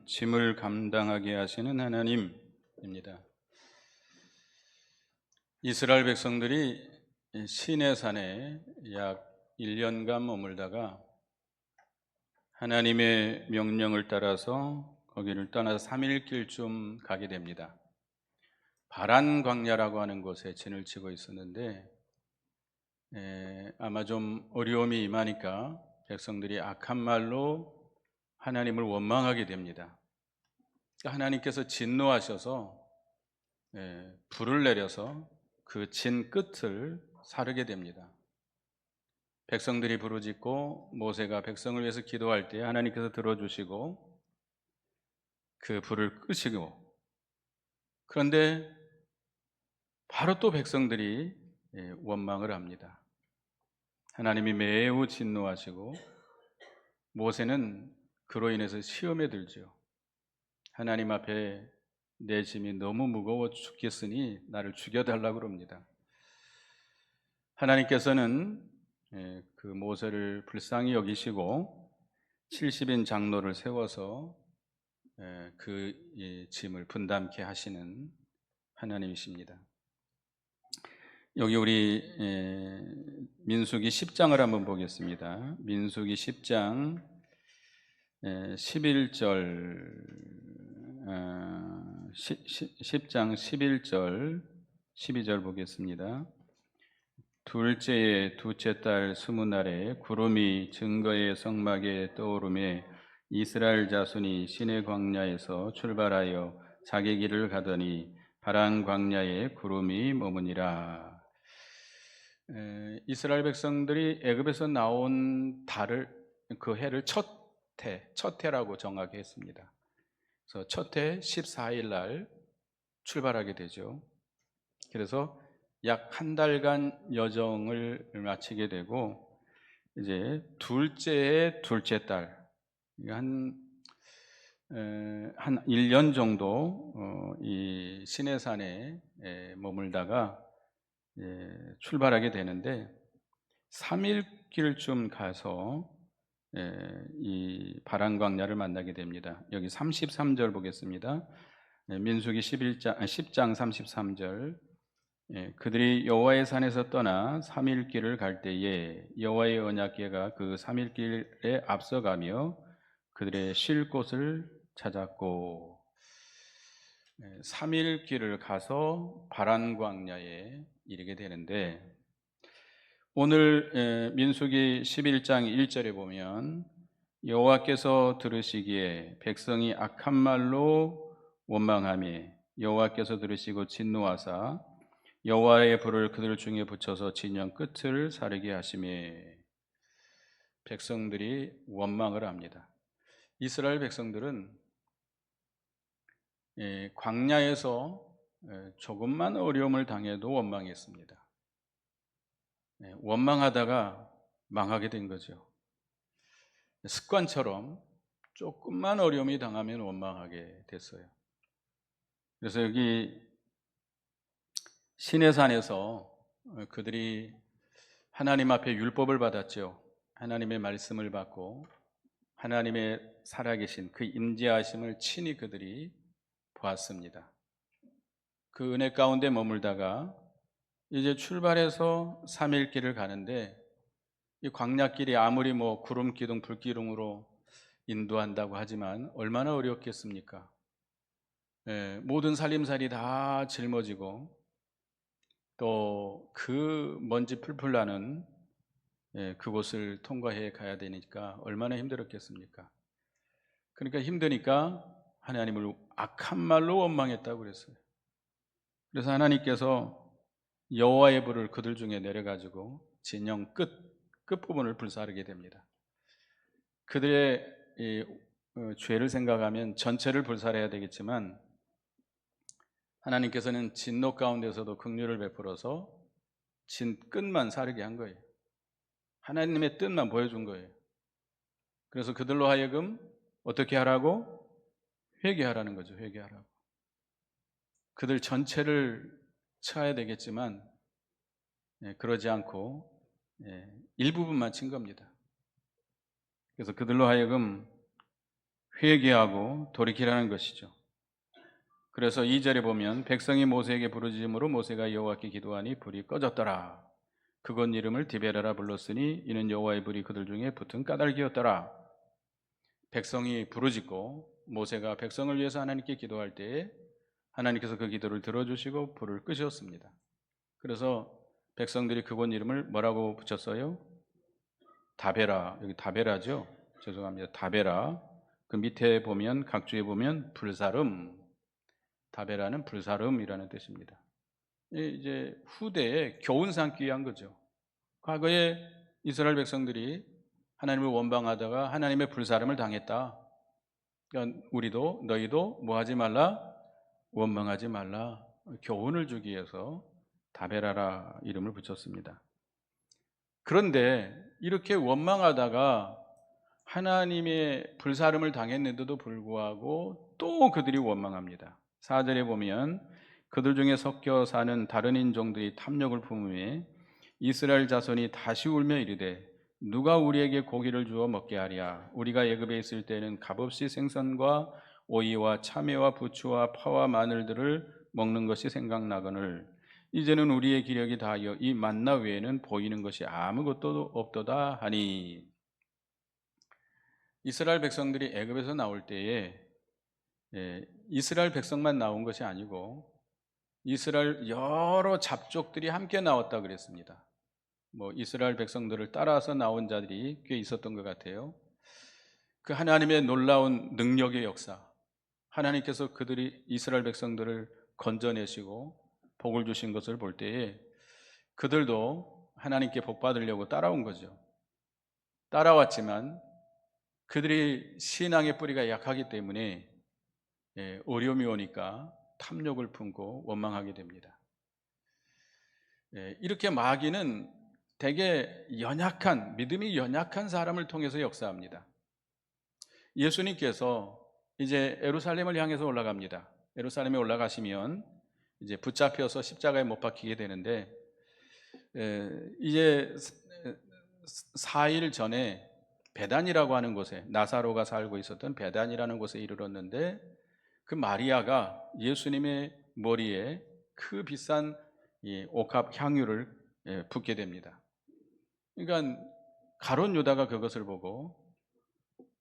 짐을 감당하게 하시는 하나님입니다. 이스라엘 백성들이 시내산에 약 1년간 머물다가 하나님의 명령을 따라서 거기를 떠나서 3일길쯤 가게 됩니다. 바란 광야라고 하는 곳에 진을 치고 있었는데 아마 좀 어려움이 임하니까 백성들이 악한 말로 하나님을 원망하게 됩니다. 하나님께서 진노하셔서 불을 내려서 그 진 끝을 사르게 됩니다. 백성들이 부르짖고 모세가 백성을 위해서 기도할 때 하나님께서 들어주시고 그 불을 끄시고, 그런데 바로 또 백성들이 원망을 합니다. 하나님이 매우 진노하시고 모세는 그로 인해서 시험에 들죠. 하나님 앞에 내 짐이 너무 무거워 죽겠으니 나를 죽여달라고 그럽니다. 하나님께서는 그 모세를 불쌍히 여기시고 70인 장로를 세워서 그 짐을 분담케 하시는 하나님이십니다. 여기 우리 민수기 10장을 한번 보겠습니다. 민수기 10장 11절 10장 11절 12절 보겠습니다. 둘째의 두째 달 스무날에 구름이 증거의 성막에 떠오르매 이스라엘 자손이 시내 광야에서 출발하여 자기 길을 가더니 바란 광야에 구름이 머무니라. 이스라엘 백성들이 애굽에서 나온 달을, 그 해를 첫 해라고 정하게 했습니다. 그래서 첫 해 14일 날 출발하게 되죠. 그래서 약 한 달간 여정을 마치게 되고, 이제 둘째의 둘째 달, 한 1년 정도 이 시내산에 머물다가 출발하게 되는데 3일 길쯤 가서 이 바란 광야를 만나게 됩니다. 여기 33절 보겠습니다. 민수기 10장 33절. 그들이 여호와의 산에서 떠나 3일 길을 갈 때에 여호와의 언약궤가 그 3일 길에 앞서가며 그들의 쉴 곳을 찾았고, 3일 길을 가서 바란 광야에 이르게 되는데, 오늘 민수기 11장 1절에 보면 여호와께서 들으시기에 백성이 악한 말로 원망하며 여호와께서 들으시고 진노하사 여호와의 불을 그들 중에 붙여서 진영 끝을 사르게 하시매, 백성들이 원망을 합니다. 이스라엘 백성들은 광야에서 조금만 어려움을 당해도 원망했습니다. 원망하다가 망하게 된 거죠. 습관처럼 조금만 어려움이 당하면 원망하게 됐어요. 그래서 여기 시내산에서 그들이 하나님 앞에 율법을 받았죠. 하나님의 말씀을 받고 하나님의 살아계신 그 임재하심을 친히 그들이 보았습니다. 그 은혜 가운데 머물다가 이제 출발해서 3일 길을 가는데, 이 광야길이 아무리 구름 기둥 불기둥으로 인도한다고 하지만 얼마나 어렵겠습니까? 모든 살림살이 다 짊어지고 또 그 먼지 풀풀 나는 그곳을 통과해 가야 되니까 얼마나 힘들었겠습니까? 그러니까 힘드니까 하나님을 악한 말로 원망했다고 그랬어요. 그래서 하나님께서 여호와의 불을 그들 중에 내려가지고 진영 끝부분을 불사르게 됩니다. 그들의 죄를 생각하면 전체를 불사려야 되겠지만 하나님께서는 진노 가운데서도 긍휼을 베풀어서 진 끝만 사르게 한 거예요. 하나님의 뜻만 보여준 거예요. 그래서 그들로 하여금 어떻게 하라고? 회개하라는 거죠. 회개하라고. 그들 전체를 쳐야 되겠지만 그러지 않고 일부분만 친 겁니다. 그래서 그들로 하여금 회개하고 돌이키라는 것이죠. 그래서 2절에 보면 백성이 모세에게 부르짖음으로 모세가 여호와께 기도하니 불이 꺼졌더라. 그곳 이름을 디베라라 불렀으니 이는 여호와의 불이 그들 중에 붙은 까닭이었더라. 백성이 부르짖고 모세가 백성을 위해서 하나님께 기도할 때에 하나님께서 그 기도를 들어주시고 불을 끄셨습니다. 그래서 백성들이 그곳 이름을 뭐라고 붙였어요? 다베라. 여기 다베라죠? 죄송합니다. 다베라. 그 밑에 보면 각주에 보면 불사름. 다베라는 불사름이라는 뜻입니다. 이제 후대에 교훈 삼기 위한 거죠. 과거에 이스라엘 백성들이 하나님을 원방하다가 하나님의 불사름을 당했다. 그러니까 우리도 너희도 뭐 하지 말라? 원망하지 말라. 교훈을 주기 위해서 다베라라 이름을 붙였습니다. 그런데 이렇게 원망하다가 하나님의 불사름을 당했는데도 불구하고 또 그들이 원망합니다. 4절에 보면 그들 중에 섞여 사는 다른 인종들이 탐욕을 품으며 이스라엘 자손이 다시 울며 이르되 누가 우리에게 고기를 주어 먹게 하랴. 우리가 애굽에 있을 때는 값없이 생선과 오이와 참외와 부추와 파와 마늘들을 먹는 것이 생각나거늘 이제는 우리의 기력이 다하여 이 만나 외에는 보이는 것이 아무것도 없도다 하니. 이스라엘 백성들이 애굽에서 나올 때에 이스라엘 백성만 나온 것이 아니고 이스라엘 여러 잡족들이 함께 나왔다 그랬습니다. 이스라엘 백성들을 따라서 나온 자들이 꽤 있었던 것 같아요. 그 하나님의 놀라운 능력의 역사, 하나님께서 그들이 이스라엘 백성들을 건져내시고 복을 주신 것을 볼 때에 그들도 하나님께 복 받으려고 따라온 거죠. 따라왔지만 그들이 신앙의 뿌리가 약하기 때문에 어려움이 오니까 탐욕을 품고 원망하게 됩니다. 이렇게 마귀는 되게 연약한, 믿음이 연약한 사람을 통해서 역사합니다. 예수님께서 이제 예루살렘을 향해서 올라갑니다. 예루살렘에 올라가시면 이제 붙잡혀서 십자가에 못 박히게 되는데 이제 4일 전에 베단이라고 하는 곳에 나사로가 살고 있었던 베단이라는 곳에 이르렀는데 그 마리아가 예수님의 머리에 그 비싼 옥합 향유를 붓게 됩니다. 그러니까 가룟 유다가 그것을 보고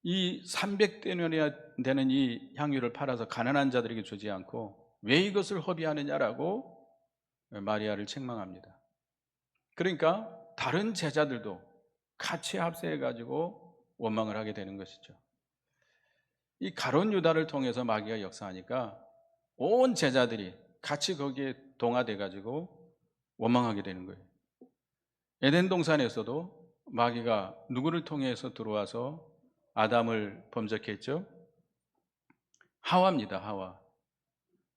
이 300데나리나 되는 이 향유를 팔아서 가난한 자들에게 주지 않고 왜 이것을 허비하느냐라고 마리아를 책망합니다. 그러니까 다른 제자들도 같이 합세해 가지고 원망을 하게 되는 것이죠. 이 가룟 유다를 통해서 마귀가 역사하니까 온 제자들이 같이 거기에 동화돼 가지고 원망하게 되는 거예요. 에덴 동산에서도 마귀가 누구를 통해서 들어와서 아담을 범죄했죠? 하와입니다. 하와.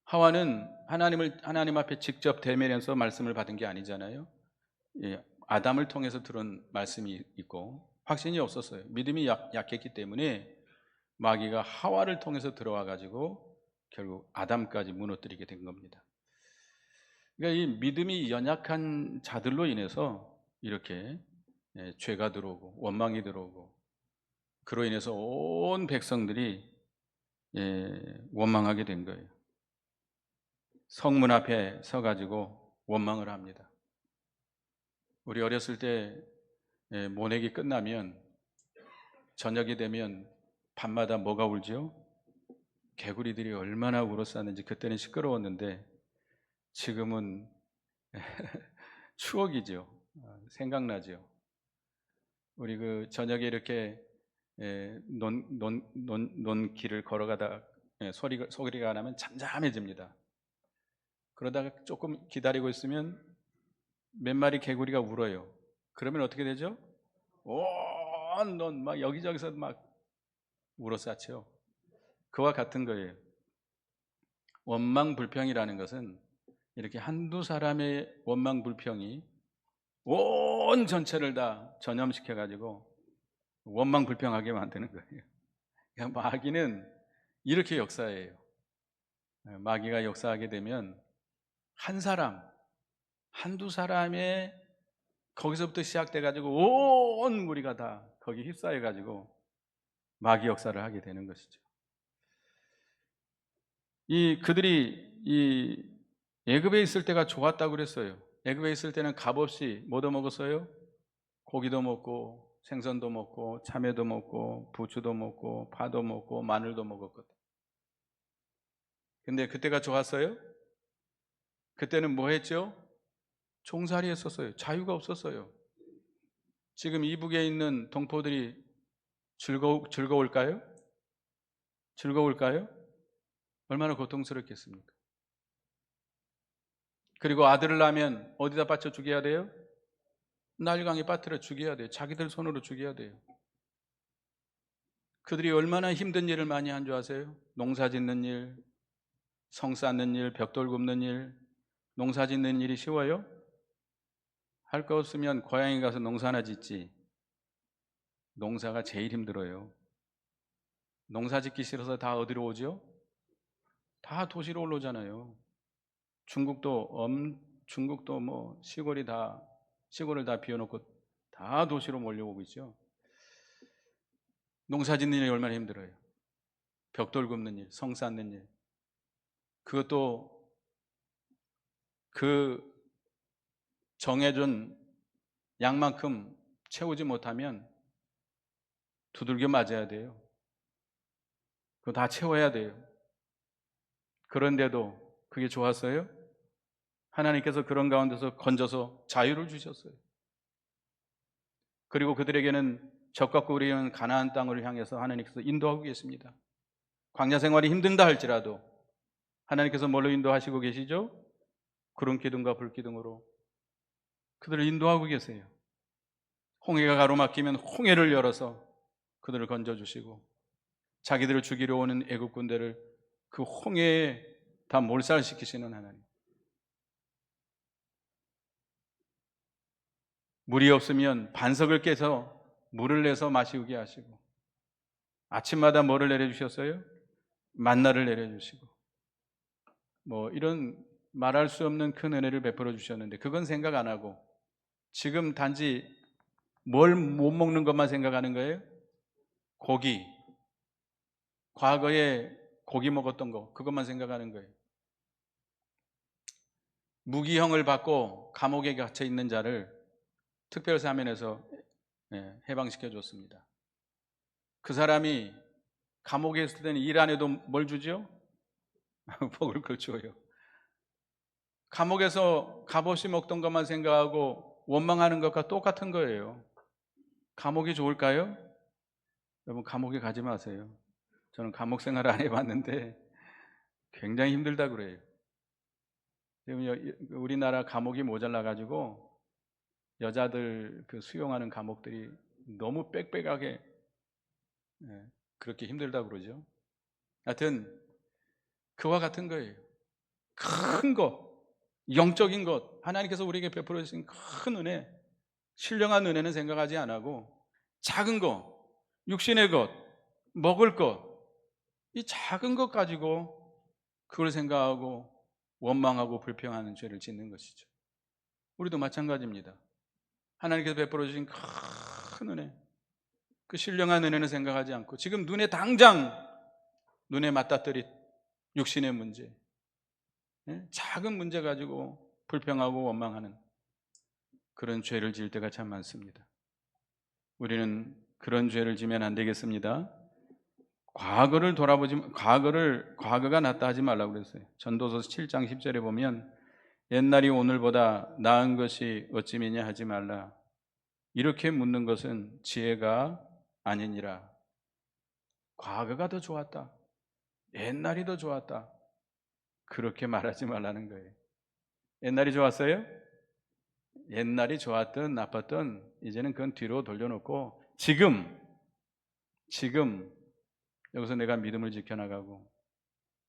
하와는 하나님 앞에 직접 대면해서 말씀을 받은 게 아니잖아요. 아담을 통해서 들은 말씀이 있고 확신이 없었어요. 믿음이 약했기 때문에 마귀가 하와를 통해서 들어와 가지고 결국 아담까지 무너뜨리게 된 겁니다. 그러니까 이 믿음이 연약한 자들로 인해서 이렇게 죄가 들어오고 원망이 들어오고 그로 인해서 온 백성들이 원망하게 된 거예요. 성문 앞에 서가지고 원망을 합니다. 우리 어렸을 때 모내기 끝나면 저녁이 되면 밤마다 뭐가 울죠? 개구리들이 얼마나 울었었는지 그때는 시끄러웠는데 지금은 추억이죠. 생각나죠. 우리 그 저녁에 이렇게 논길을 걸어가다 소리가 나면 잠잠해집니다. 그러다가 조금 기다리고 있으면 몇 마리 개구리가 울어요. 그러면 어떻게 되죠? 온 논 막 여기저기서 막 울어쌌죠. 그와 같은 거예요. 원망불평이라는 것은 이렇게 한두 사람의 원망불평이 온 전체를 다 전염시켜가지고 원망불평하게 만드는 거예요. 그러니까 마귀는 이렇게 역사해요. 마귀가 역사하게 되면 한 사람, 한두 사람의 거기서부터 시작돼가지고 온 무리가 다 거기 휩싸여가지고 마귀 역사를 하게 되는 것이죠. 그들이 이 애굽에 있을 때가 좋았다고 그랬어요. 애굽에 있을 때는 값없이 뭐 더 먹었어요? 고기도 먹고 생선도 먹고 참외도 먹고 부추도 먹고 파도 먹고 마늘도 먹었거든. 근데 그때가 좋았어요? 그때는 뭐 했죠? 종살이 했었어요. 자유가 없었어요. 지금 이북에 있는 동포들이 즐거울까요? 즐거울까요? 얼마나 고통스럽겠습니까? 그리고 아들을 낳으면 어디다 바쳐 죽여야 돼요? 나일강에 빠뜨려 죽여야 돼요. 자기들 손으로 죽여야 돼요. 그들이 얼마나 힘든 일을 많이 한 줄 아세요? 농사 짓는 일, 성 쌓는 일, 벽돌 굽는 일. 농사 짓는 일이 쉬워요? 할 거 없으면 고향에 가서 농사나 짓지. 농사가 제일 힘들어요. 농사 짓기 싫어서 다 어디로 오죠? 다 도시로 올라오잖아요. 중국도 뭐 시골을 다 비워놓고 다 도시로 몰려오고 있죠. 농사 짓는 일이 얼마나 힘들어요. 벽돌 굽는 일, 성 쌓는 일. 그것도 그 정해준 양만큼 채우지 못하면 두들겨 맞아야 돼요. 그거 다 채워야 돼요. 그런데도 그게 좋았어요? 하나님께서 그런 가운데서 건져서 자유를 주셨어요. 그리고 그들에게는 적과 꿀이는 가나안 땅을 향해서 하나님께서 인도하고 계십니다. 광야 생활이 힘든다 할지라도 하나님께서 뭘로 인도하시고 계시죠? 구름 기둥과 불 기둥으로 그들을 인도하고 계세요. 홍해가 가로막히면 홍해를 열어서 그들을 건져주시고 자기들을 죽이려 오는 애국 군대를 그 홍해에 다 몰살시키시는 하나님. 물이 없으면 반석을 깨서 물을 내서 마시게 하시고 아침마다 뭐를 내려주셨어요? 만나를 내려주시고 뭐 이런 말할 수 없는 큰 은혜를 베풀어 주셨는데 그건 생각 안 하고 지금 단지 뭘 못 먹는 것만 생각하는 거예요? 고기, 과거에 고기 먹었던 거 그것만 생각하는 거예요. 무기형을 받고 감옥에 갇혀 있는 자를 특별사면에서 해방시켜 줬습니다. 그 사람이 감옥에 있을 때는 일 안 해도 뭘 주죠? 먹을 걸 줘요. 감옥에서 값없이 먹던 것만 생각하고 원망하는 것과 똑같은 거예요. 감옥이 좋을까요? 여러분 감옥에 가지 마세요. 저는 감옥 생활을 안 해봤는데 굉장히 힘들다 그래요. 지금 우리나라 감옥이 모자라가지고 여자들 그 수용하는 감옥들이 너무 빽빽하게 그렇게 힘들다 그러죠. 하여튼 그와 같은 거예요. 큰 것, 영적인 것, 하나님께서 우리에게 베풀어 주신 큰 은혜, 신령한 은혜는 생각하지 안 하고 작은 것, 육신의 것, 먹을 것, 이 작은 것 가지고 그걸 생각하고 원망하고 불평하는 죄를 짓는 것이죠. 우리도 마찬가지입니다. 하나님께서 베풀어 주신 큰 은혜, 그 신령한 은혜는 생각하지 않고 지금 눈에 맞닥뜨린 육신의 문제, 작은 문제 가지고 불평하고 원망하는 그런 죄를 지을 때가 참 많습니다. 우리는 그런 죄를 지면 안 되겠습니다. 과거가 낫다 하지 말라고 그랬어요. 전도서 7장 10절에 보면 옛날이 오늘보다 나은 것이 어찌미냐 하지 말라. 이렇게 묻는 것은 지혜가 아니니라. 과거가 더 좋았다. 옛날이 더 좋았다. 그렇게 말하지 말라는 거예요. 옛날이 좋았어요? 옛날이 좋았든 나빴든 이제는 그건 뒤로 돌려놓고 지금 여기서 내가 믿음을 지켜나가고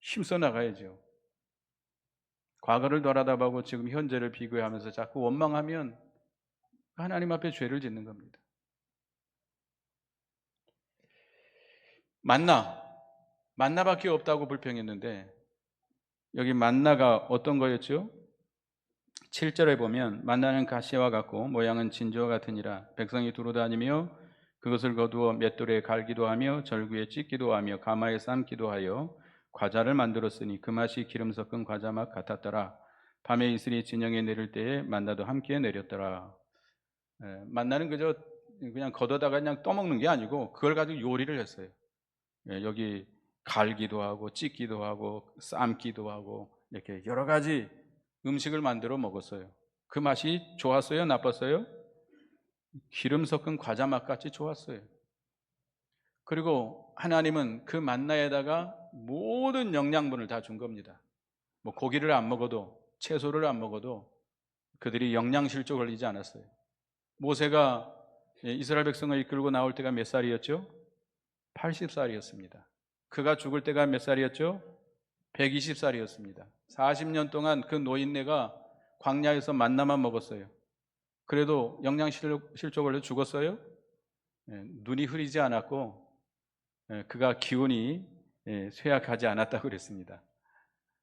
힘써 나가야죠. 과거를 돌아다보고 지금 현재를 비교하면서 자꾸 원망하면 하나님 앞에 죄를 짓는 겁니다. 만나밖에 없다고 불평했는데 여기 만나가 어떤 거였죠? 7절에 보면 만나는 가시와 같고 모양은 진주와 같으니라. 백성이 두루 다니며 그것을 거두어 맷돌에 갈기도 하며 절구에 찢기도 하며 가마에 삶기도 하여 과자를 만들었으니 그 맛이 기름 섞은 과자 맛 같았더라. 밤에 이슬이 진영에 내릴 때에 만나도 함께 내렸더라. 만나는 그저 그냥 걷어다가 그냥 떠먹는 게 아니고 그걸 가지고 요리를 했어요. 여기 갈기도 하고 찢기도 하고 삶기도 하고 이렇게 여러 가지 음식을 만들어 먹었어요. 그 맛이 좋았어요? 나빴어요? 기름 섞은 과자 맛같이 좋았어요. 그리고 하나님은 그 만나에다가 모든 영양분을 다 준 겁니다. 뭐 고기를 안 먹어도, 채소를 안 먹어도 그들이 영양실조 걸리지 않았어요. 모세가 이스라엘 백성을 이끌고 나올 때가 몇 살이었죠? 80살이었습니다. 그가 죽을 때가 몇 살이었죠? 120살이었습니다. 40년 동안 그 노인네가 광야에서 만나만 먹었어요. 그래도 영양실조 걸려 죽었어요? 눈이 흐리지 않았고 그가 기운이 쇠약하지 않았다고 그랬습니다.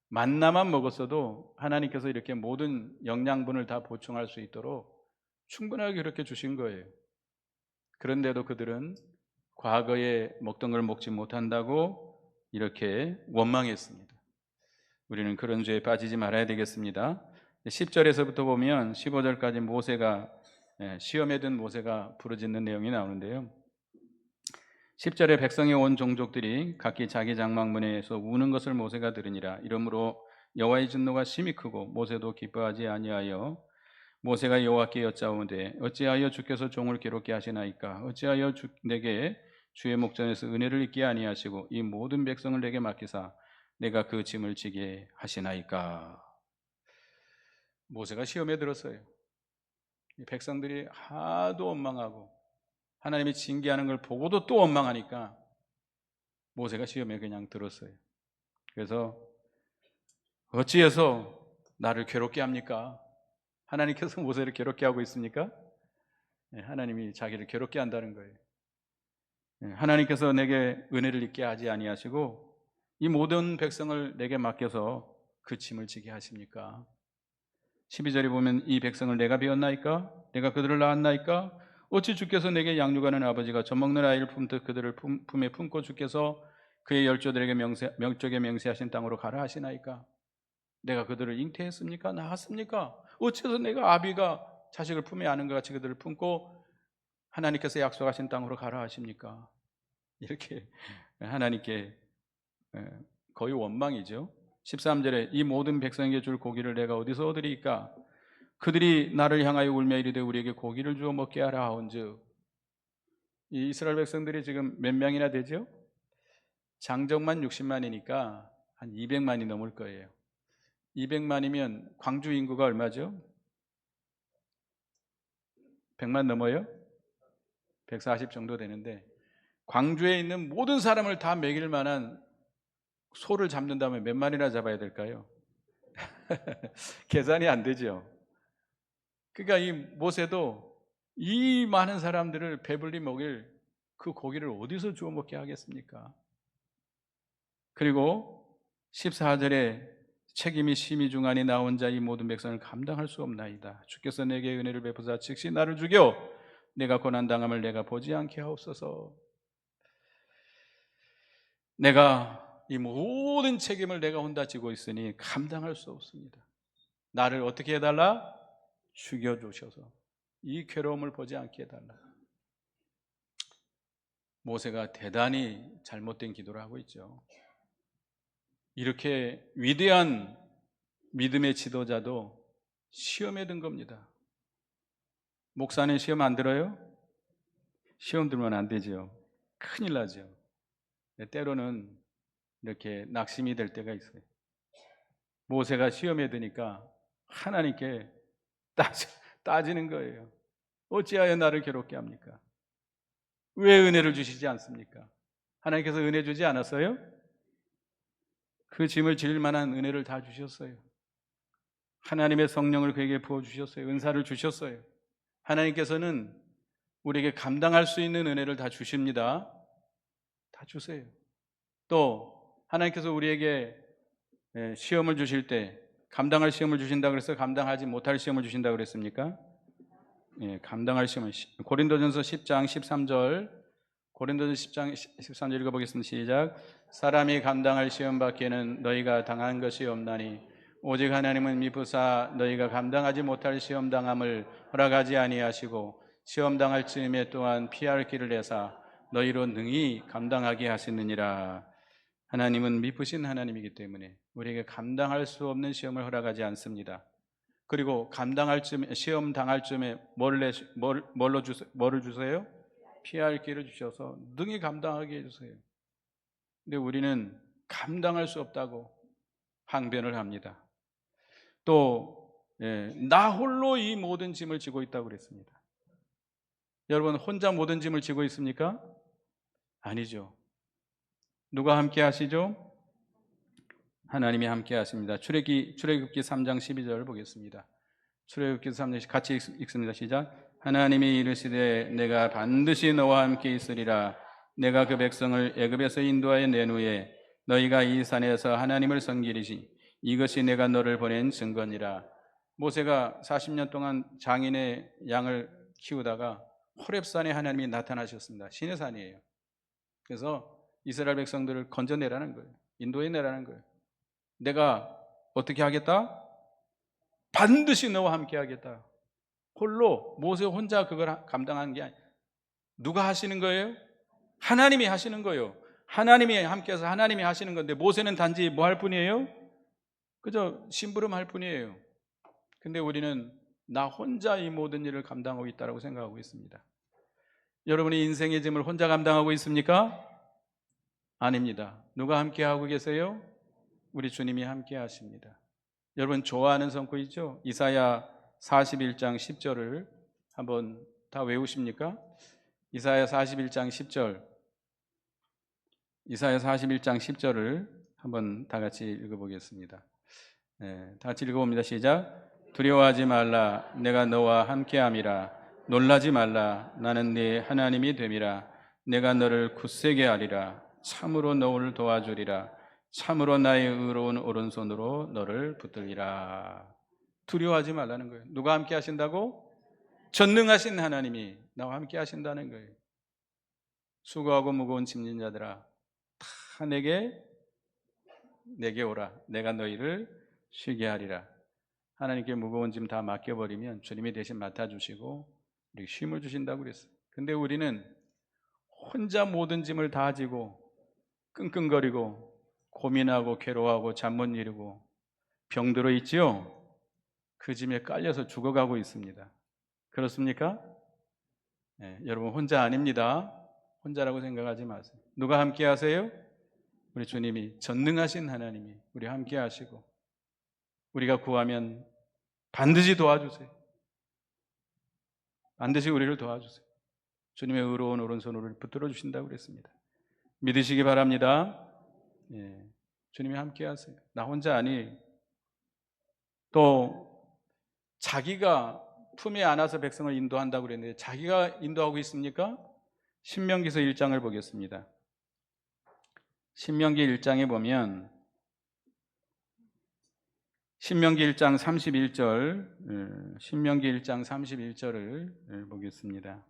만나만 먹었어도 하나님께서 이렇게 모든 영양분을 다 보충할 수 있도록 충분하게 그렇게 주신 거예요. 그런데도 그들은 과거에 먹던 걸 먹지 못한다고 이렇게 원망했습니다. 우리는 그런 죄에 빠지지 말아야 되겠습니다. 10절에서부터 보면 15절까지 모세가 시험에 든 모세가 부르짖는 내용이 나오는데요. 10절에 백성의 온 종족들이 각기 자기 장막문에서 우는 것을 모세가 들으니라. 이러므로 여호와의 진노가 심히 크고 모세도 기뻐하지 아니하여 모세가 여호와께 여짜오되 어찌하여 주께서 종을 괴롭게 하시나이까? 어찌하여 내게 주의 목전에서 은혜를 잊게 아니하시고 이 모든 백성을 내게 맡기사 내가 그 짐을 지게 하시나이까? 모세가 시험에 들었어요. 백성들이 하도 원망하고 하나님이 징계하는 걸 보고도 또 원망하니까 모세가 시험에 그냥 들었어요. 그래서 어찌해서 나를 괴롭게 합니까? 하나님께서 모세를 괴롭게 하고 있습니까? 하나님이 자기를 괴롭게 한다는 거예요. 하나님께서 내게 은혜를 잊게 하지 아니하시고 이 모든 백성을 내게 맡겨서 그 짐을 지게 하십니까? 12절에 보면 이 백성을 내가 비웠나이까? 내가 그들을 낳았나이까? 어찌 주께서 내게 양육하는 아버지가 젖먹는 아이를 품듯 그들을 품에 품고 주께서 그의 열조들에게 명적에 맹세하신 땅으로 가라 하시나이까? 내가 그들을 잉태했습니까? 낳았습니까? 어째서 내가 아비가 자식을 품에 안은 것 같이 그들을 품고 하나님께서 약속하신 땅으로 가라 하십니까? 이렇게 하나님께 거의 원망이죠. 13절에 이 모든 백성에게 줄 고기를 내가 어디서 얻으리까? 그들이 나를 향하여 울며 이르되 우리에게 고기를 주어 먹게 하라 하온즉. 이 이스라엘 백성들이 지금 몇 명이나 되죠? 장정만 60만이니까 한 200만이 넘을 거예요. 200만이면 광주 인구가 얼마죠? 100만 넘어요? 140 정도 되는데 광주에 있는 모든 사람을 다 먹일 만한 소를 잡는다면 몇 마리나 잡아야 될까요? 계산이 안 되죠. 그러니까 이 모세도 이 많은 사람들을 배불리 먹일 그 고기를 어디서 주워 먹게 하겠습니까? 그리고 14절에 책임이 심히 중하니 나 혼자 이 모든 백성을 감당할 수 없나이다. 주께서 내게 은혜를 베푸사 즉시 나를 죽여 내가 고난당함을 내가 보지 않게 하옵소서. 내가 이 모든 책임을 내가 혼자 지고 있으니 감당할 수 없습니다. 나를 어떻게 해달라? 죽여주셔서 이 괴로움을 보지 않게 해달라. 모세가 대단히 잘못된 기도를 하고 있죠. 이렇게 위대한 믿음의 지도자도 시험에 든 겁니다. 목사는 시험 안 들어요? 시험 들면 안 되죠. 큰일 나죠. 때로는 이렇게 낙심이 될 때가 있어요. 모세가 시험에 드니까 하나님께 따지는 거예요. 어찌하여 나를 괴롭게 합니까? 왜 은혜를 주시지 않습니까? 하나님께서 은혜 주지 않았어요? 그 짐을 질 만한 은혜를 다 주셨어요. 하나님의 성령을 그에게 부어주셨어요. 은사를 주셨어요. 하나님께서는 우리에게 감당할 수 있는 은혜를 다 주십니다. 다 주세요. 또 하나님께서 우리에게 시험을 주실 때 감당할 시험을 주신다고 그래서 감당하지 못할 시험을 주신다고 그랬습니까? 감당할 시험을. 고린도전서 10장 13절 고린도전서 10장 13절 읽어보겠습니다. 시작. 사람이 감당할 시험 밖에는 너희가 당한 것이 없나니 오직 하나님은 미쁘사 너희가 감당하지 못할 시험 당함을 허락하지 아니하시고 시험 당할 즈음에 또한 피할 길을 내사 너희로 능히 감당하게 하시느니라. 하나님은 미쁘신 하나님이기 때문에 우리에게 감당할 수 없는 시험을 허락하지 않습니다. 그리고 감당할 쯤 시험 당할 쯤에 뭐를 주세요? 피할 길을 주셔서 능히 감당하게 해주세요. 근데 우리는 감당할 수 없다고 항변을 합니다. 또 나 홀로 이 모든 짐을 지고 있다고 그랬습니다. 여러분 혼자 모든 짐을 지고 있습니까? 아니죠. 누가 함께 하시죠? 하나님이 함께 하십니다. 출애굽기 3장 12절 보겠습니다. 출애굽기 3장 같이 읽습니다. 시작. 하나님이 이르시되 내가 반드시 너와 함께 있으리라. 내가 그 백성을 애굽에서 인도하여 낸 후에 너희가 이 산에서 하나님을 섬기리시. 이것이 내가 너를 보낸 증거니라. 모세가 40년 동안 장인의 양을 키우다가 호렙산에 하나님이 나타나셨습니다. 신의 산이에요. 그래서 이스라엘 백성들을 건져내라는 거예요. 인도해내라는 거예요. 내가 어떻게 하겠다? 반드시 너와 함께 하겠다. 홀로 모세 혼자 그걸 감당하는 게 아니에요. 누가 하시는 거예요? 하나님이 하시는 거예요. 하나님이 함께해서 하나님이 하시는 건데 모세는 단지 뭐 할 뿐이에요? 그저 심부름할 뿐이에요. 근데 우리는 나 혼자 이 모든 일을 감당하고 있다고 생각하고 있습니다. 여러분이 인생의 짐을 혼자 감당하고 있습니까? 아닙니다. 누가 함께하고 계세요? 우리 주님이 함께 하십니다. 여러분 좋아하는 성구 있죠? 이사야 41장 10절을 한번 다 외우십니까? 이사야 41장 10절. 이사야 41장 10절을 한번 다 같이 읽어보겠습니다. 다 같이 읽어봅니다. 시작. 두려워하지 말라. 내가 너와 함께함이라. 놀라지 말라. 나는 네 하나님이 됨이라. 내가 너를 굳세게 하리라. 참으로 너를 도와주리라. 참으로 나의 의로운 오른손으로 너를 붙들리라. 두려워하지 말라는 거예요. 누가 함께 하신다고? 전능하신 하나님이 나와 함께 하신다는 거예요. 수고하고 무거운 짐진 자들아 다 내게 오라. 내가 너희를 쉬게 하리라. 하나님께 무거운 짐 다 맡겨버리면 주님이 대신 맡아주시고 우리 쉼을 주신다고 그랬어요. 근데 우리는 혼자 모든 짐을 다 지고 끙끙거리고 고민하고 괴로워하고 잠 못 이루고 병들어 있지요. 그 짐에 깔려서 죽어가고 있습니다. 그렇습니까? 여러분 혼자 아닙니다. 혼자라고 생각하지 마세요. 누가 함께 하세요? 우리 주님이 전능하신 하나님이 우리 함께 하시고 우리가 구하면 반드시 도와주세요. 반드시 우리를 도와주세요. 주님의 의로운 오른손으로 붙들어 주신다고 그랬습니다. 믿으시기 바랍니다. 주님이 함께 하세요. 나 혼자 아니. 또 자기가 품에 안아서 백성을 인도한다고 그랬는데 자기가 인도하고 있습니까? 신명기서 1장을 보겠습니다. 신명기 1장에 보면 신명기 1장 31절 신명기 1장 31절을 보겠습니다.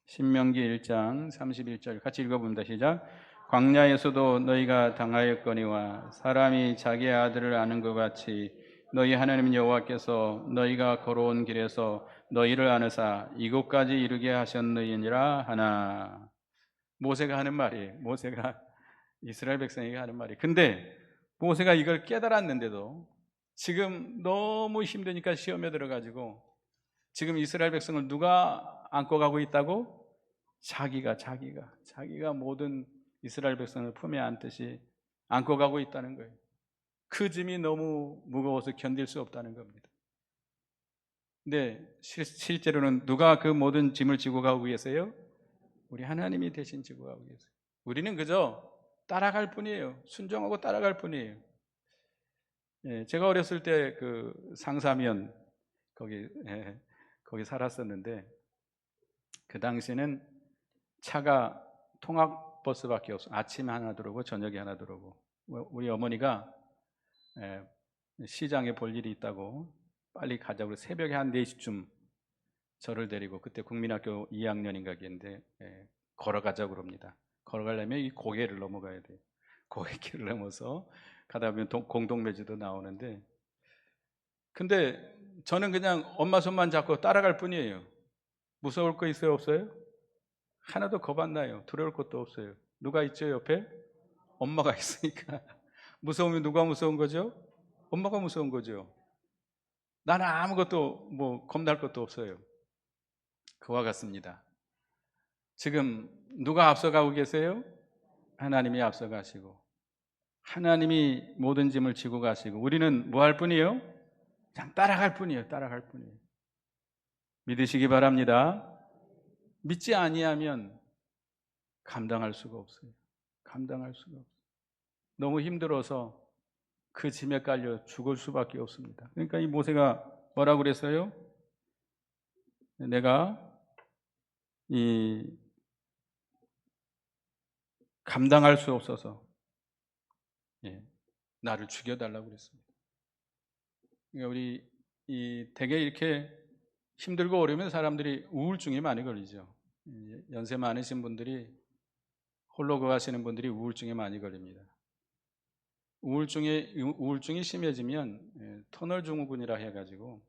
신명기 1장 31절 같이 읽어봅니다. 시작. 광야에서도 너희가 당하였거니와 사람이 자기의 아들을 아는 것 같이 너희 하나님 여호와께서 너희가 걸어온 길에서 너희를 아느사 이곳까지 이르게 하셨느니라 하나. 모세가 하는 말이에요. 모세가 이스라엘 백성에게 하는 말이에요. 근데 모세가 이걸 깨달았는데도 지금 너무 힘드니까 시험에 들어가지고 지금 이스라엘 백성을 누가 안고 가고 있다고? 자기가 모든 이스라엘 백성을 품에 안듯이 안고 가고 있다는 거예요. 그 짐이 너무 무거워서 견딜 수 없다는 겁니다. 근데 실제로는 누가 그 모든 짐을 지고 가고 계세요? 우리 하나님이 대신 지고 가고 계세요. 우리는 그저 따라갈 뿐이에요. 순종하고 따라갈 뿐이에요. 제가 어렸을 때 그 상사면 거기 살았었는데 그 당시에는 차가 통학버스밖에 없어요. 아침에 하나 들어오고 저녁에 하나 들어오고 우리 어머니가 시장에 볼 일이 있다고 빨리 가자고 새벽에 한 4시쯤 저를 데리고 그때 국민학교 2학년인가 그랬는데 걸어가자고 그럽니다. 걸어가려면 이 고개를 넘어가야 돼요. 고갯길을 넘어서 가다 보면 공동묘지도 나오는데, 근데 저는 그냥 엄마 손만 잡고 따라갈 뿐이에요. 무서울 거 있어요, 없어요? 하나도 겁 안 나요. 두려울 것도 없어요. 누가 있죠, 옆에? 엄마가 있으니까. 무서우면 누가 무서운 거죠? 엄마가 무서운 거죠. 나는 아무것도 겁날 것도 없어요. 그와 같습니다. 지금 누가 앞서가고 계세요? 하나님이 앞서가시고 하나님이 모든 짐을 지고 가시고 우리는 뭐 할 뿐이에요? 그냥 따라갈 뿐이에요. 따라갈 뿐이에요. 믿으시기 바랍니다. 믿지 아니하면 감당할 수가 없어요. 감당할 수가 없어요. 너무 힘들어서 그 짐에 깔려 죽을 수밖에 없습니다. 그러니까 이 모세가 뭐라고 그랬어요? 내가 이 감당할 수 없어서 나를 죽여달라고 그랬습니다. 그러니까 우리 되게 이렇게 힘들고 어려우면 사람들이 우울증이 많이 걸리죠. 연세 많으신 분들이 홀로 거하시는 분들이 우울증에 많이 걸립니다. 우울증이 심해지면 터널 증후군이라 해가지고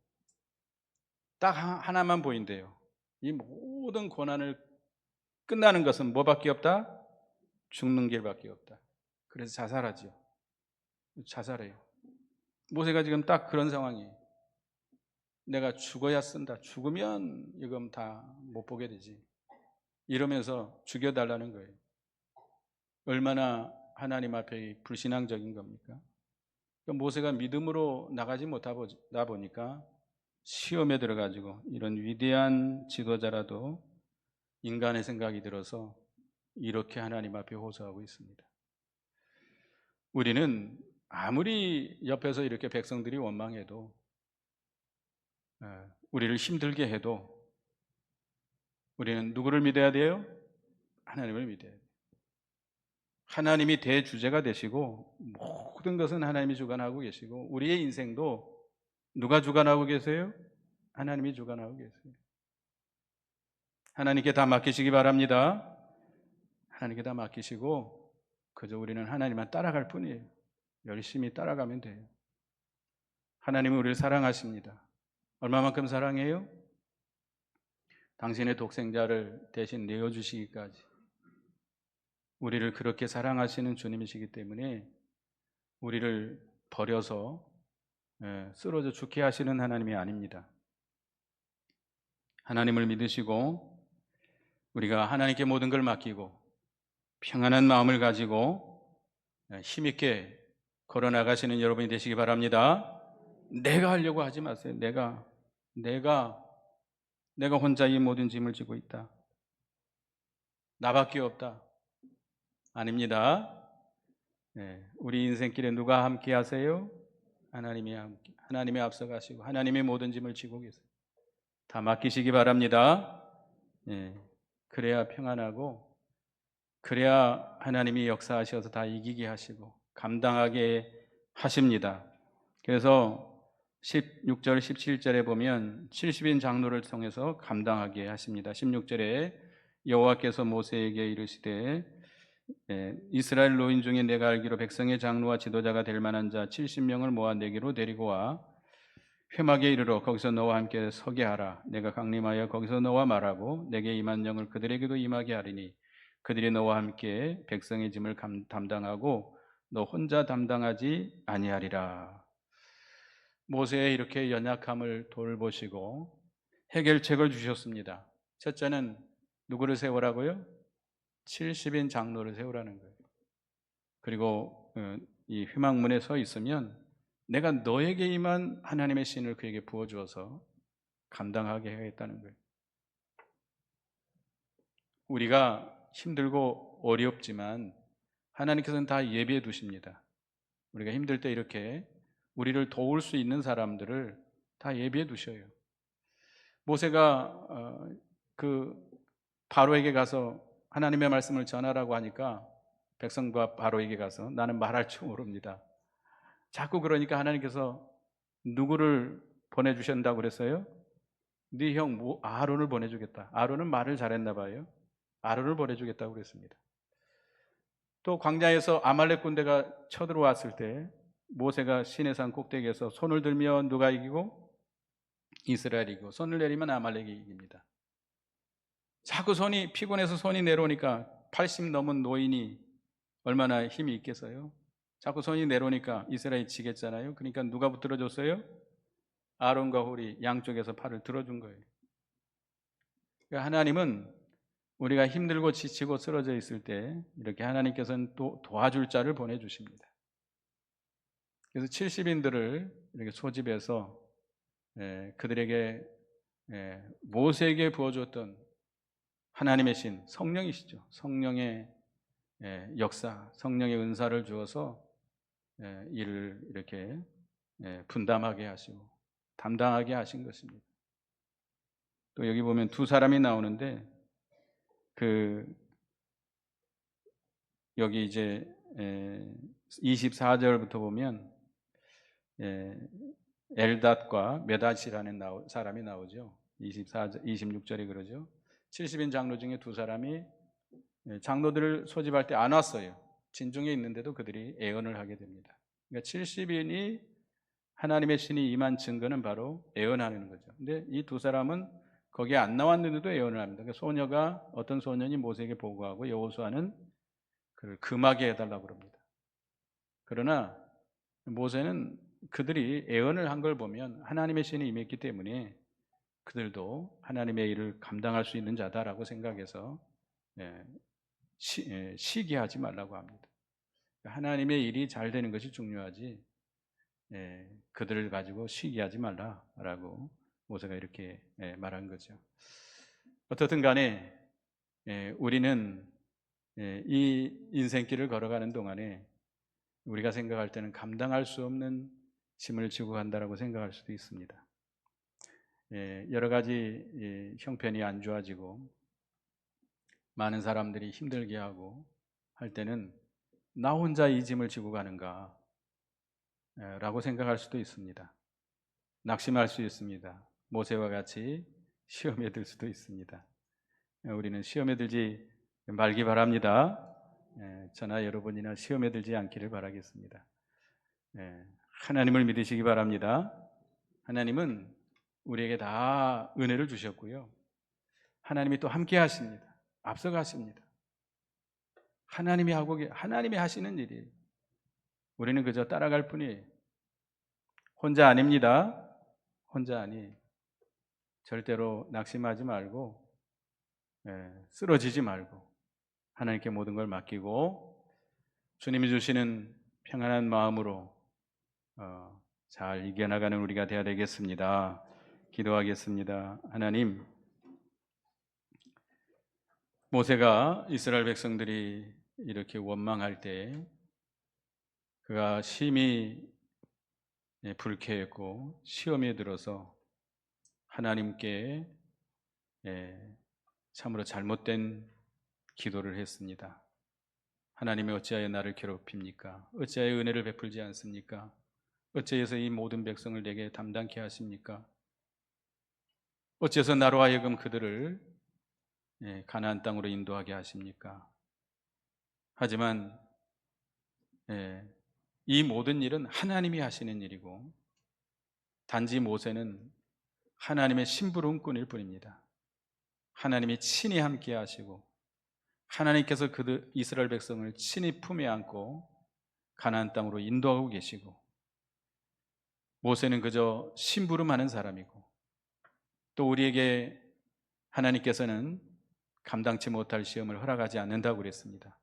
딱 하나만 보인대요. 이 모든 고난을 끝나는 것은 뭐밖에 없다? 죽는 길밖에 없다. 그래서 자살하죠. 자살해요. 모세가 지금 딱 그런 상황이에요. 내가 죽어야 쓴다. 죽으면 이건 다 못 보게 되지. 이러면서 죽여달라는 거예요. 얼마나 하나님 앞에 불신앙적인 겁니까? 모세가 믿음으로 나가지 못하다 보니까 시험에 들어가지고 이런 위대한 지도자라도 인간의 생각이 들어서 이렇게 하나님 앞에 호소하고 있습니다. 우리는 아무리 옆에서 이렇게 백성들이 원망해도 우리를 힘들게 해도 우리는 누구를 믿어야 돼요? 하나님을 믿어야 돼요. 하나님이 대주제가 되시고 모든 것은 하나님이 주관하고 계시고 우리의 인생도 누가 주관하고 계세요? 하나님이 주관하고 계세요. 하나님께 다 맡기시기 바랍니다. 하나님께 다 맡기시고 그저 우리는 하나님만 따라갈 뿐이에요. 열심히 따라가면 돼요. 하나님은 우리를 사랑하십니다. 얼마만큼 사랑해요? 당신의 독생자를 대신 내어주시기까지 우리를 그렇게 사랑하시는 주님이시기 때문에 우리를 버려서 쓰러져 죽게 하시는 하나님이 아닙니다. 하나님을 믿으시고 우리가 하나님께 모든 걸 맡기고 평안한 마음을 가지고 힘있게 걸어나가시는 여러분이 되시기 바랍니다. 내가 하려고 하지 마세요. 내가 혼자 이 모든 짐을 지고 있다. 나밖에 없다. 아닙니다. 우리 인생길에 누가 함께 하세요? 하나님이 앞서가시고 하나님의 모든 짐을 지고 계세요. 다 맡기시기 바랍니다. 그래야 평안하고 그래야 하나님이 역사하셔서 다 이기게 하시고 감당하게 하십니다. 그래서 16절, 17절에 보면 70인 장로를 통해서 감당하게 하십니다. 16절에 여호와께서 모세에게 이르시되 이스라엘 노인 중에 내가 알기로 백성의 장로와 지도자가 될 만한 자 70명을 모아 내게로 데리고 와 회막에 이르러 거기서 너와 함께 서게 하라. 내가 강림하여 거기서 너와 말하고 내게 임한 영을 그들에게도 임하게 하리니 그들이 너와 함께 백성의 짐을 담당하고 너 혼자 담당하지 아니하리라. 모세의 이렇게 연약함을 돌보시고 해결책을 주셨습니다. 첫째는 누구를 세우라고요? 70인 장로를 세우라는 거예요. 그리고 이 회막문에 서 있으면 내가 너에게 임한 하나님의 신을 그에게 부어주어서 감당하게 하겠다는 거예요. 우리가 힘들고 어렵지만 하나님께서는 다 예비해 두십니다. 우리가 힘들 때 이렇게 우리를 도울 수 있는 사람들을 다 예비해 두셔요. 모세가 그 바로에게 가서 하나님의 말씀을 전하라고 하니까 백성과 바로에게 가서 나는 말할 줄 모릅니다. 자꾸 그러니까 하나님께서 누구를 보내주신다고 그랬어요? 네 형 아론을 보내주겠다. 아론은 말을 잘했나 봐요. 아론을 보내주겠다고 그랬습니다. 또 광야에서 아말렉 군대가 쳐들어왔을 때 모세가 시내산 꼭대기에서 손을 들면 누가 이기고? 이스라엘이 이기고, 손을 내리면 아말렉이 이깁니다. 자꾸 손이 피곤해서 손이 내려오니까 80 넘은 노인이 얼마나 힘이 있겠어요? 자꾸 손이 내려오니까 이스라엘이 지겠잖아요. 그러니까 누가 붙들어 줬어요? 아론과 홀이 양쪽에서 팔을 들어준 거예요. 그러니까 하나님은 우리가 힘들고 지치고 쓰러져 있을 때 이렇게 하나님께서는 또 도와줄 자를 보내주십니다. 그래서 70인들을 이렇게 소집해서 그들에게 모세에게 부어줬던 하나님의 신, 성령이시죠. 성령의 역사, 성령의 은사를 주어서 일을 이렇게 분담하게 하시고 담당하게 하신 것입니다. 또 여기 보면 두 사람이 나오는데 여기 이제 24절부터 보면 엘닷과 메닷이라는 사람이 나오죠. 26절이 그러죠. 70인 장로 중에 두 사람이 장로들을 소집할 때 안 왔어요. 진중에 있는데도 그들이 애언을 하게 됩니다. 그러니까 70인이 하나님의 신이 임한 증거는 바로 애언하는 거죠. 근데 이 두 사람은 거기에 안 나왔는데도 애언을 합니다. 그러니까 어떤 소년이 모세에게 보고하고 여호수아는 그를 금하게 해달라고 그럽니다. 그러나 모세는 그들이 애언을 한 걸 보면 하나님의 신이 임했기 때문에 그들도 하나님의 일을 감당할 수 있는 자다라고 생각해서 시기하지 말라고 합니다. 하나님의 일이 잘 되는 것이 중요하지 그들을 가지고 시기하지 말라라고 모세가 이렇게 말한 거죠. 어떻든 간에 우리는 이 인생길을 걸어가는 동안에 우리가 생각할 때는 감당할 수 없는 짐을 지고 간다라고 생각할 수도 있습니다. 여러 가지 형편이 안 좋아지고 많은 사람들이 힘들게 하고 할 때는 나 혼자 이 짐을 지고 가는가 라고 생각할 수도 있습니다. 낙심할 수 있습니다. 모세와 같이 시험에 들 수도 있습니다. 우리는 시험에 들지 말기 바랍니다. 저나 여러분이나 시험에 들지 않기를 바라겠습니다. 하나님을 믿으시기 바랍니다. 하나님은 우리에게 다 은혜를 주셨고요. 하나님이 또 함께 하십니다. 앞서가십니다. 하나님이 하시는 일이 우리는 그저 따라갈 뿐이에요. 혼자 아닙니다. 혼자 아니. 절대로 낙심하지 말고 쓰러지지 말고 하나님께 모든 걸 맡기고 주님이 주시는 평안한 마음으로 잘 이겨나가는 우리가 되어야 되겠습니다. 기도하겠습니다. 하나님, 모세가 이스라엘 백성들이 이렇게 원망할 때 그가 심히 불쾌했고 시험에 들어서 하나님께 참으로 잘못된 기도를 했습니다. 하나님이 어찌하여 나를 괴롭힙니까? 어찌하여 은혜를 베풀지 않습니까? 어찌해서 이 모든 백성을 내게 담당케 하십니까? 어찌해서 나로 하여금 그들을 가나안 땅으로 인도하게 하십니까? 하지만 이 모든 일은 하나님이 하시는 일이고 단지 모세는 하나님의 심부름꾼일 뿐입니다. 하나님이 친히 함께 하시고 하나님께서 이스라엘 백성을 친히 품에 안고 가나안 땅으로 인도하고 계시고 모세는 그저 심부름하는 사람이고 또 우리에게 하나님께서는 감당치 못할 시험을 허락하지 않는다고 그랬습니다.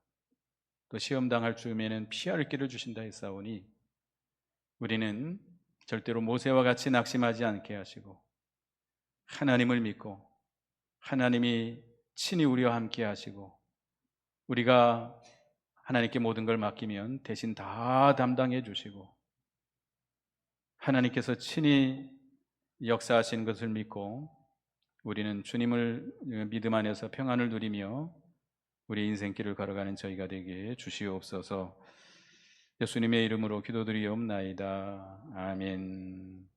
또 시험 당할 즈음에는 피할 길을 주신다 했사오니 우리는 절대로 모세와 같이 낙심하지 않게 하시고 하나님을 믿고 하나님이 친히 우리와 함께 하시고 우리가 하나님께 모든 걸 맡기면 대신 다 담당해 주시고 하나님께서 친히 역사하시는 것을 믿고 우리는 주님을 믿음 안에서 평안을 누리며 우리 인생길을 걸어가는 저희가 되게 주시옵소서. 예수님의 이름으로 기도드리옵나이다. 아멘.